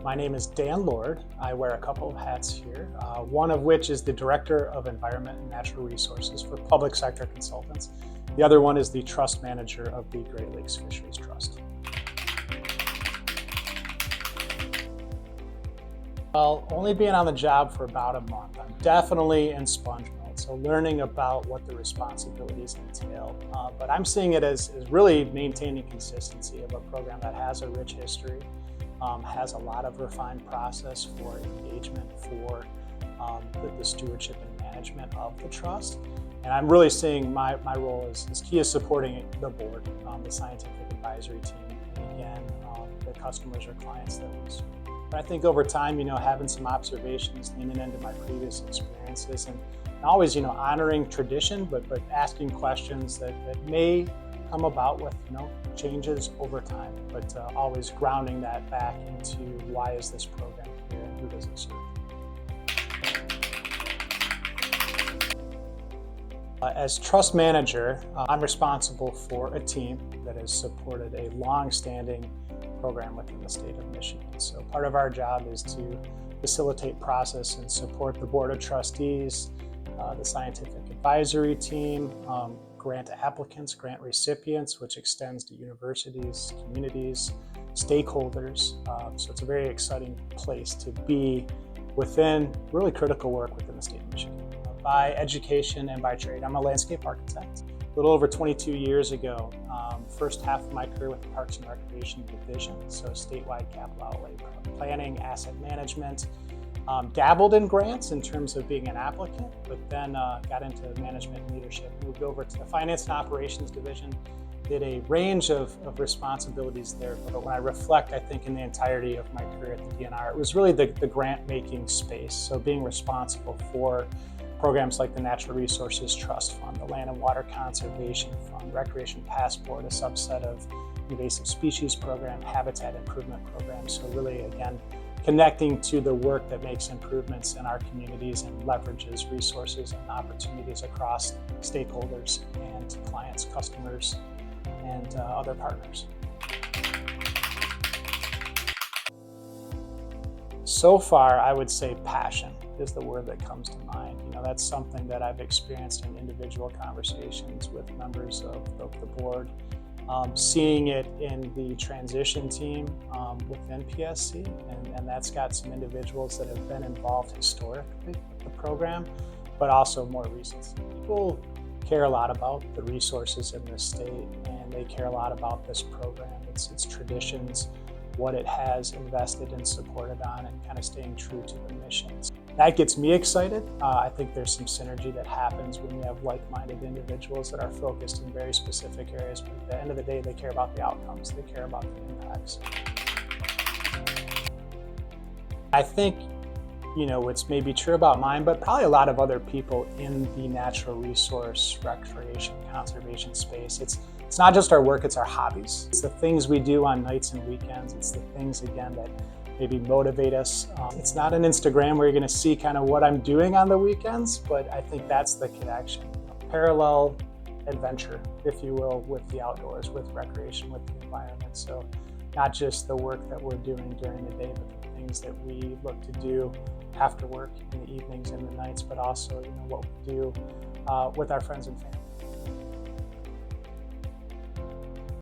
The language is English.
My name is Dan Lord. I wear a couple of hats here, one of which is the Director of Environment and Natural Resources for Public Sector Consultants. The other one is the Trust Manager of the Great Lakes Fisheries Trust. Well, only being on the job for about a month, I'm definitely in sponge mode, so learning about what the responsibilities entail. But I'm seeing it as really maintaining consistency of a program that has a rich history, has a lot of refined process for engagement for the stewardship and management of the trust. And I'm really seeing my role is key is supporting the board, the scientific advisory team, and again, the customers or clients that we serve. But I think over time, having some observations, leaning into my previous experiences, and always, honoring tradition, but asking questions that may come about with, changes over time, but always grounding that back into why is this program here and who does it serve. As trust manager, I'm responsible for a team that has supported a long-standing program within the state of Michigan. So part of our job is to facilitate process and support the Board of Trustees, the scientific advisory team, grant applicants, grant recipients, which extends to universities, communities, stakeholders. So it's a very exciting place to be within really critical work within the state of Michigan. By education and by trade, I'm a landscape architect. A little over 22 years ago, first half of my career with the Parks and Recreation Division, so statewide capital outlay planning, asset management, dabbled in grants in terms of being an applicant, but then got into management and leadership, moved over to the Finance and Operations Division, did a range of responsibilities there. But when I reflect, I think in the entirety of my career at the DNR, it was really the grant-making space. So being responsible for programs like the Natural Resources Trust Fund, the Land and Water Conservation Fund, Recreation Passport, a subset of invasive species program, habitat improvement program. So really, again, connecting to the work that makes improvements in our communities and leverages resources and opportunities across stakeholders and clients, customers, and other partners. So far, I would say passion is the word that comes to mind. That's something that I've experienced in individual conversations with members of the board. Seeing it in the transition team within PSC, and that's got some individuals that have been involved historically with the program, but also more recent. People care a lot about the resources in this state, and they care a lot about this program, its traditions, what it has invested and supported on, and kind of staying true to the missions. That gets me excited. I think there's some synergy that happens when you have like-minded individuals that are focused in very specific areas, but at the end of the day, they care about the outcomes, they care about the impacts. I think, it's maybe true about mine, but probably a lot of other people in the natural resource, recreation, conservation space. It's not just our work, it's our hobbies. It's the things we do on nights and weekends. It's the things, again, that maybe motivate us. It's not an Instagram where you're going to see kind of what I'm doing on the weekends, but I think that's the connection. Parallel adventure, if you will, with the outdoors, with recreation, with the environment. So not just the work that we're doing during the day, but the things that we look to do after work in the evenings and the nights, but also what we do with our friends and family.